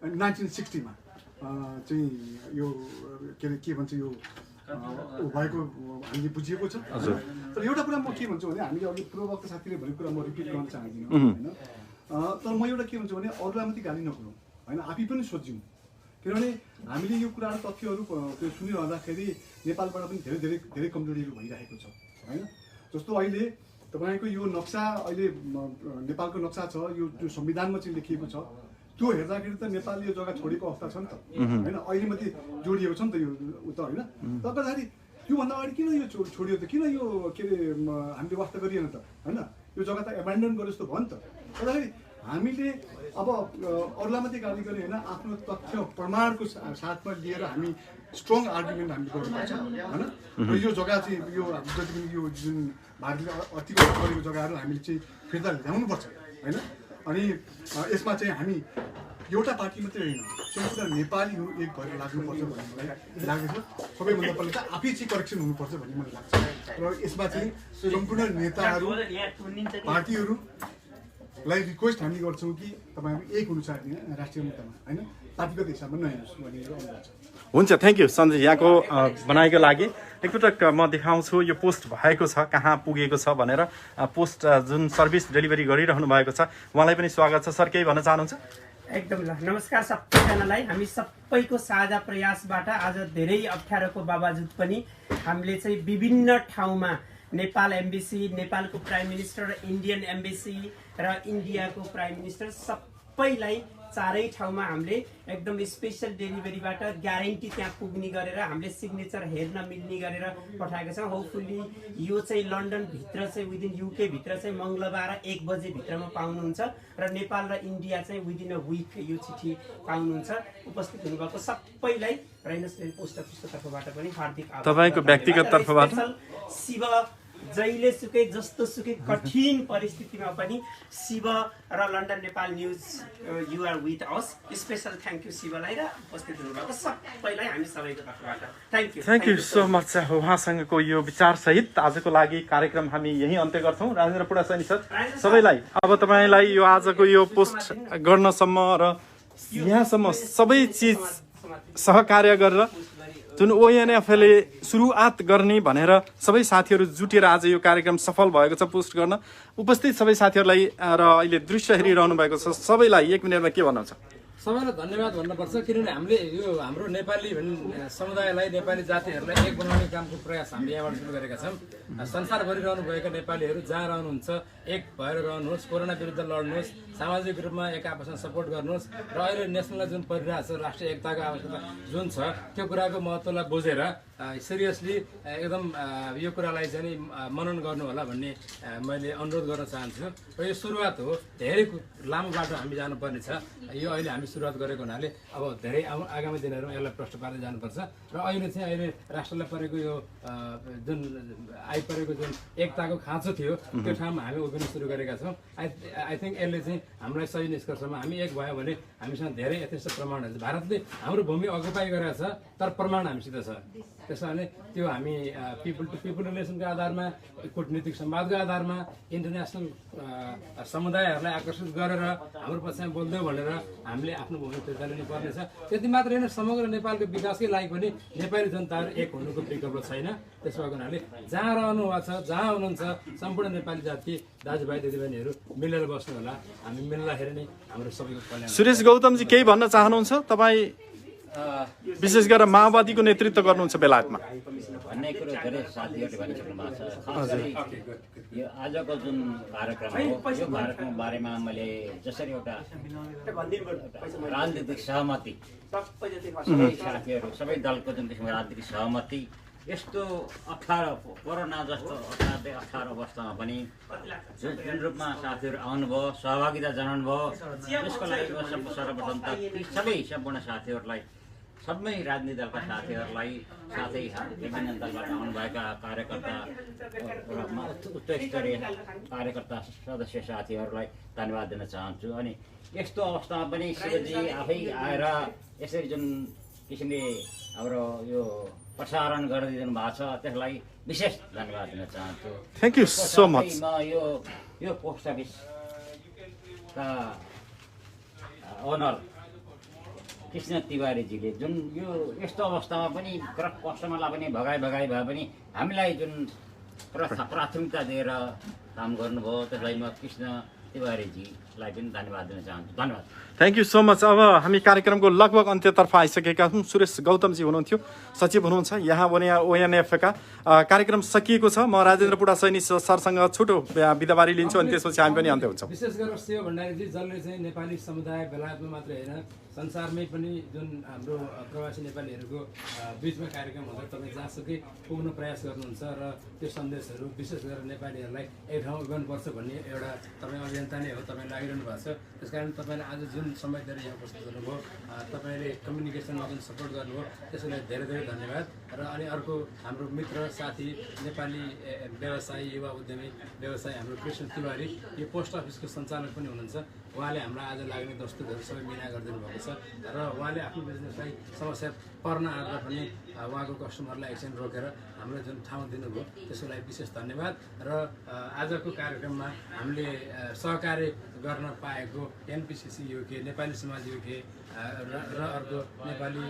1960मा चाहिँ यो के अरे के भन्छ यो भएको हामीले बुझिएको छ तर एउटा कुरा म के भन्छु भने हामीले अघि पूर्ववक्त साथीले भनेको कुरा म रिपिट गर्न चाहदिनँ होइन तर म एउटा के भन्छु भने अरूलाई मात्रै गाली नगरौँ होइन आफै पनि सोध्यौँ किनभने हामीले यो कुराहरू तथ्यहरू सुनिरहँदाखेरि नेपालबाट पनि धेरै धेरै धेरै कमजोरीहरू भइरहेको छ होइन जस्तो अहिले तपाईँको यो नक्सा अहिले नेपालको नक्सा छ यो जो संविधानमा चाहिँ लेखिएको छ त्यो हेर्दाखेरि त नेपालले यो जग्गा छोडेको अवस्था छ नि त होइन अहिले मात्रै जोडिएको छ नि त यो उता होइन तर गर्दाखेरि त्योभन्दा अगाडि किन यो छोडियो त किन यो के अरे हामीले वास्ता गरिएन त होइन यो जग्गा त एबान्डन गरे जस्तो भयो नि त गर्दाखेरि हामीले अब अरूलाई मात्रै गाली गरे होइन आफ्नो तथ्य प्रमाणको साथमा लिएर हामी स्ट्रङ आर्गुमेन्ट हामीले गर्नुपर्छ होइन र यो जग्गा चाहिँ यो जति पनि यो जुन भारतले अतिक्रमण गरेको जग्गाहरू हामीले चाहिँ फिर्ता ल्याउनुपर्छ होइन अनि यसमा चाहिँ हामी एउटा पार्टी मात्रै होइन सम्पूर्ण नेपालीहरू एक भएर लाग्नुपर्छ भन्ने मलाई लाग्दछ सबैभन्दा पहिला चाहिँ आफै चाहिँ करेक्सन हुनुपर्छ भन्ने मलाई लाग्छ र यसमा चाहिँ सम्पूर्ण नेताहरू पार्टीहरूलाई रिक्वेस्ट हामी गर्छौँ कि तपाईँहरू एक हुनु चाहिने राष्ट्रिय मुद्दामा होइन पार्टीगत हिसाबमा नहेर्नुहोस् भनेर अनुरोध छ हुन्छ थ्याङ्क यू सञ्जय यहाँको बनाइको लागि एकपटक म देखाउँछु यो पोस्ट भएको छ कहाँ पुगेको छ भनेर पोस्ट जुन सर्भिस डेलिभरी गरिरहनु भएको छ उहाँलाई पनि स्वागत छ सर केही भन्न चाहनुहुन्छ एकदम ल नमस्कार सबैजनालाई हामी सबैको साझा प्रयासबाट आज धेरै अप्ठ्यारोको बावजुद पनि हामीले चाहिँ विभिन्न ठाउँमा नेपाल एम्बेसी, नेपालको प्राइम मिनिस्टर र इन्डियन एम्बेसी र इन्डियाको प्राइम मिनिस्टर सबैलाई चारै ठाउँमा हामीले एकदम स्पेसल डेलिभरीबाट ग्यारेन्टी त्यहाँ पुग्ने गरेर हामीले सिग्नेचर हेर्न मिल्ने गरेर पठाएका छौँ। होपफुल्ली यो चाहिँ लन्डनभित्र चाहिँ विदिन युके भित्र चाहिँ मङ्गलबार 1 बजे भित्रमा पाउनुहुन्छ र नेपाल र इन्डिया चाहिँ विदिन अ विक यो चिठी पाउनुहुन्छ। उपस्थित हुनुभएको सबैलाई राइनसडेल पोस्ट अफिसको तर्फबाट पनि हार्दिक आभार। तपाईँको व्यक्तिगत तर्फबाट शिव जहिले सुकै जस्तो सुकै कठिन परिस्थितिमा पनि शिव र London Nepal news you are with us. Special thank you शिवलाई र उपस्थित हुनुभएको सबैलाई हामी सबैको तर्फबाट थ्याङ्क यू सो मच। उहाँसँगको यो विचारसहित आजको लागि कार्यक्रम हामी यही अन्त्य गर्छौँ। राजेन्द्र पुडासैनी सर सबैलाई अब तपाईँलाई यो आजको यो पोस्ट गर्नसम्म र यहाँसम्म सबै चिज सहकार्य गरेर जुन ओएनएफले सुरुवात गर्ने भनेर सबै साथीहरू जुटेर आज यो कार्यक्रम सफल भएको छ पोस्ट गर्न उपस्थित सबै साथीहरूलाई र अहिले दृश्य हेरिरहनु भएको छ सबैलाई 1 मिनेटमा के भन्नुहुन्छ? सबैलाई धन्यवाद भन्नुपर्छ किनभने हामीले यो हाम्रो नेपाली समुदायलाई नेपाली जातिहरूलाई एक बनाउने कामको प्रयास हामीले यहाँबाट सुरु गरेका छौँ। संसारभरि रहनुभएका नेपालीहरू जहाँ रहनुहुन्छ एक भएर रहनुहोस्, कोरोना विरुद्ध लड्नुहोस्, सामाजिक रूपमा एक आपसमा सपोर्ट गर्नुहोस् र अहिले नेसनललाई जुन परिरहेको छ राष्ट्रिय एकताको आवश्यकता जुन छ त्यो कुराको महत्त्वलाई बुझेर सिरियसली एकदम यो कुरालाई चाहिँ मनन गर्नु होला भन्ने मैले अनुरोध गर्न चाहन्छु। र यो सुरुवात हो, धेरै लामो बाटो हामी जानुपर्ने छ। यो अहिले हामी सुरुवात गरेको हुनाले अब धेरै आगामी दिनहरूमा यसलाई प्रश्न पार्दै जानुपर्छ र अहिले राष्ट्रलाई परेको यो जुन आइपरेको जुन एकताको खाँचो थियो त्यो ठाउँमा हामी उभिन सुरु गरेका छौँ। आई थिङ्क यसले चाहिँ हामीलाई सही निष्कर्षमा हामी एक भयो भने हामीसँग धेरै यथेष्ट प्रमाणहरू छ। भारतले हाम्रो भूमि अकुपाई गरेको छ तर प्रमाण हामीसित छ। त्यसो भने त्यो हामी पिपल टु पिपल रिलेसनको आधारमा, कूटनीतिक संवादको आधारमा इन्टरनेसनल समुदायहरूलाई आकर्षित गरेर हाम्रो पक्षमा बोल्दै भनेर हामीले आफ्नो भूमि फिर्ता लिनु पर्नेछ। त्यति मात्र होइन, समग्र नेपालको विकासकै लागि पनि नेपाली जनताहरू एक हुनुको विकल्प छैन। त्यसो भएको हुनाले जहाँ रहनु भएको छ, जहाँ हुनुहुन्छ सम्पूर्ण नेपाली जाति दाजुभाइ दिदीबहिनीहरू मिलेर बस्नु होला। हामी मिल्दाखेरि नै हाम्रो सबैको कल्याण। सुरेश गौतमजी केही भन्न चाहनुहुन्छ? तपाईँ विशेष गरेर माओवादीको नेतृत्व गर्नुहुन्छ बेलायतमा। भन्ने कुरो धेरै साथीहरूले भनिसक्नु भएको छ। खास गरी यो आजको जुन कार्यक्रम हो यो कार्यक्रमको बारेमा मैले जसरी एउटा राजनीतिक सहमति सबै साथीहरू सबै दलको जुन किसिमको राजनीतिक सहमति यस्तो 18 कोरोना जस्तो असाध्यै 18 अवस्थामा पनि जुन रूपमा साथीहरू आउनुभयो, सहभागिता जनाउनु भयो, त्यसको लागि सर्वप्रथम त सबै सम्पूर्ण साथीहरूलाई, सबै राजनीतिक दलका साथीहरूलाई, साथै विभिन्न दलबाट आउनुभएका कार्यकर्ता र उच्च स्तरीय कार्यकर्ता सदस्य साथीहरूलाई धन्यवाद दिन चाहन्छु। अनि यस्तो अवस्थामा पनि शिवजी आफै आएर यसरी जुन किसिमले हाम्रो यो प्रसारण गरिदिनु भएको छ त्यसलाई विशेष धन्यवाद दिन चाहन्छु। Thank you so much. म यो पोस्ट अफिसका ओनर कृष्ण तिवारीजीले जुन यो यस्तो अवस्थामा पनि कस्टमरलाई पनि भगाइ भए पनि हामीलाई जुन प्राथमिकता दिएर काम गर्नुभयो त्यसलाई म कृष्ण तिवारीजीलाई पनि धन्यवाद दिन चाहन्छु। धन्यवाद। Thank you so much. अब हामी कार्यक्रमको लगभग अन्त्यतर्फ आइसकेका छौँ। सुरेश गौतमजी हुनुहुन्थ्यो, सचिव हुनुहुन्छ यहाँ ओएनएफका। कार्यक्रम सकिएको छ। म राजेन्द्र पुडासैनी सरसँग छोटो बिदाबारी लिन्छु अनि त्यसपछि हामी पनि अन्त्य हुन्छौँ। विशेष गरेर शिव भण्डारीजी जसले चाहिँ नेपाली समुदाय बेलायतमा मात्रै होइन संसारमै पनि जुन हाम्रो प्रवासी नेपालीहरूको बिचमा कार्यक्रम हुँदा तपाईँ जहाँसुकै पुग्न प्रयास गर्नुहुन्छ र त्यो सन्देशहरू विशेष गरेर नेपालीहरूलाई एक ठाउँमा गर्नुपर्छ भन्ने एउटा तपाईँ अभियन्ता नै हो, तपाईँ लागिरहनु भएको छ। त्यस कारण तपाईँले आज जुन समय दिएर यहाँ उपस्थित हुनुभयो, तपाईँले कम्युनिकेसनमा जुन सपोर्ट गर्नुभयो त्यसको लागि धेरै धेरै धन्यवाद। र अनि अर्को हाम्रो मित्र साथी नेपाली व्यवसायी युवा उद्यमी व्यवसायी हाम्रो कृष्ण तिवारी यो पोस्ट अफिसको सञ्चालक पनि हुनुहुन्छ। उहाँले हामीलाई आज लाग्ने दस्तुरहरू सबै मिना गरिदिनु भएको छ र उहाँले आफ्नो बिजनेसलाई समस्या पर्न आँट्दा पनि उहाँको कस्टमरलाई एकछिन रोकेर हामीलाई जुन ठाउँ दिनुभयो त्यसको लागि विशेष धन्यवाद। र आजको कार्यक्रममा हामीले सहकार्य गर्न पाएको एनपिसिसी युके, नेपाली समाज युके र अर्को नेपाली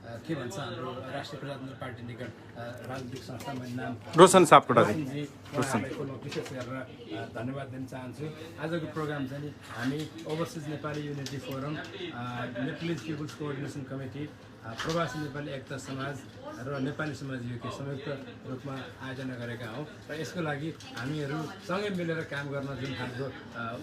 के भन्छ हाम्रो राष्ट्रिय प्रजातन्त्र पार्टी निकट राजनीतिक संस्थामा नाम रोशन सापकोटाजी विशेष गरेर धन्यवाद दिन चाहन्छु। आजको प्रोग्राम चाहिँ हामी overseas Nepali unity forum, Nepalese people's coordination committee प्रवासी नेपाली एकता समाज र नेपाली समाज युके संयुक्त रूपमा आयोजना गरेका हौँ र यसको लागि हामीहरू सँगै मिलेर काम गर्न जुन खालको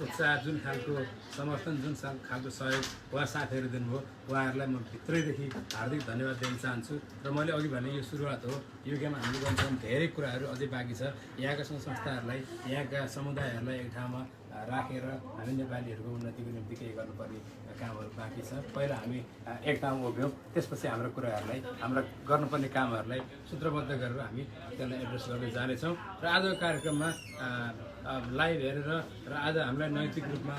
उत्साह, जुन खालको समर्थन, जुन खालको सहयोग उहाँ साथीहरू दिनुभयो, उहाँहरूलाई म भित्रैदेखि हार्दिक धन्यवाद दिन चाहन्छु। र मैले अघि भने यो सुरुवात हो, युकेमा हामीले गर्नुपर्ने धेरै कुराहरू अझै बाँकी छ। यहाँका सङ्घ संस्थाहरूलाई, यहाँका समुदायहरूलाई एक ठाउँमा राखेर हामी नेपालीहरूको उन्नतिको निम्ति केही गर्नुपर्ने कामहरू बाँकी छ। पहिला हामी एक ठाउँमा उभियौँ, त्यसपछि हाम्रो कुराहरूलाई, हाम्रा गर्नुपर्ने कामहरूलाई सूत्रबद्ध गरेर हामी त्यसलाई एड्रेस गर्दै जानेछौँ। र आजको कार्यक्रममा लाइभ हेरेर र आज हामीलाई नैतिक रूपमा,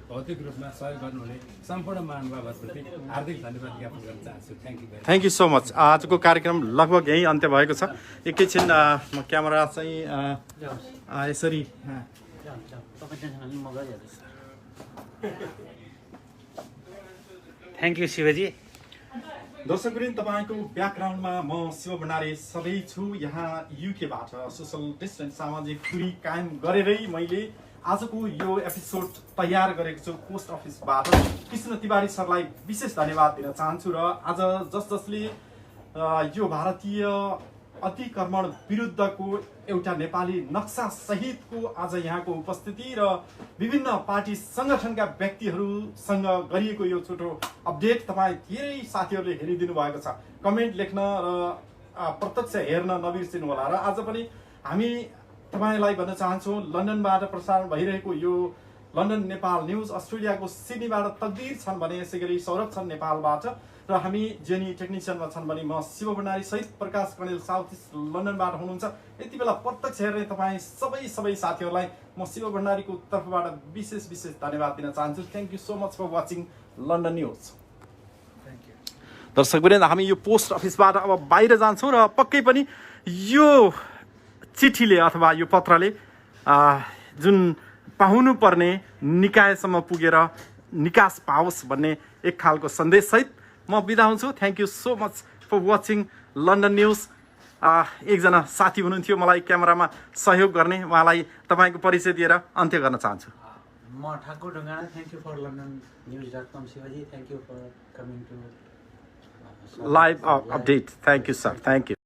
भौतिक रूपमा सहयोग गर्नुहुने सम्पूर्ण महानुभावहरूप्रति हार्दिक धन्यवाद ज्ञापन गर्न चाहन्छु। Thank you so much. आजको कार्यक्रम लगभग यहीँ अन्त्य भएको छ। एकैछिन म क्यामेरा चाहिँ यसरी थ्याङ्क यू शिवजी। दर्शकवृन्द, तपाईँको ब्याकग्राउन्डमा म शिव भण्डारी सधैँ छु। यहाँ युकेबाट सोसल डिस्टेन्स, सामाजिक दूरी कायम गरेरै मैले आजको यो एपिसोड तयार गरेको छु। पोस्ट अफिसबाट कृष्ण तिवारी सरलाई विशेष धन्यवाद दिन चाहन्छु। र आज जसले यो भारतीय अतिक्रमण विरुद्धको एउटा नेपाली नक्सा सहितको आज यहाँको उपस्थिति र विभिन्न पार्टी सङ्गठनका व्यक्तिहरूसँग गरिएको यो छोटो अपडेट तपाईँ धेरै साथीहरूले हेरिदिनु भएको छ। कमेन्ट लेख्न र प्रत्यक्ष हेर्न नबिर्सिनु होला। र आज पनि हामी तपाईँलाई भन्न चाहन्छौँ, लन्डनबाट प्रसारण भइरहेको यो लन्डन नेपाल न्युज, अस्ट्रेलियाको सिडनीबाट तकदिर छन् भने, यसै गरी सौरभ छन् नेपालबाट, र हामी जेनी टेक्निसियनमा छन् भने म शिव भण्डारी सहित प्रकाश कणेल साउथ इस्ट लन्डनबाट हुनुहुन्छ। यति बेला प्रत्यक्ष हेर्ने तपाईँ सबै साथीहरूलाई म शिव भण्डारीको तर्फबाट विशेष धन्यवाद दिन चाहन्छु। Thank you so much for watching London news. दर्शकवृन्द, हामी यो पोस्ट अफिसबाट अब बाहिर जान्छौँ र पक्कै पनि यो चिठीले अथवा यो पत्रले जुन पाउनुपर्ने निकायसम्म पुगेर निकास पाओस् भन्ने एक खालको सन्देशसहित म बिदा हुन्छु। Thank you so much for watching London news. एकजना साथी हुनुहुन्थ्यो मलाई क्यामेरामा सहयोग गर्ने, उहाँलाई तपाईँको परिचय दिएर अन्त्य गर्न चाहन्छु। म Thakur Dhungana. Thank you for London news com Shivji. Thank you for coming to live update. Thank you sir. Thank you.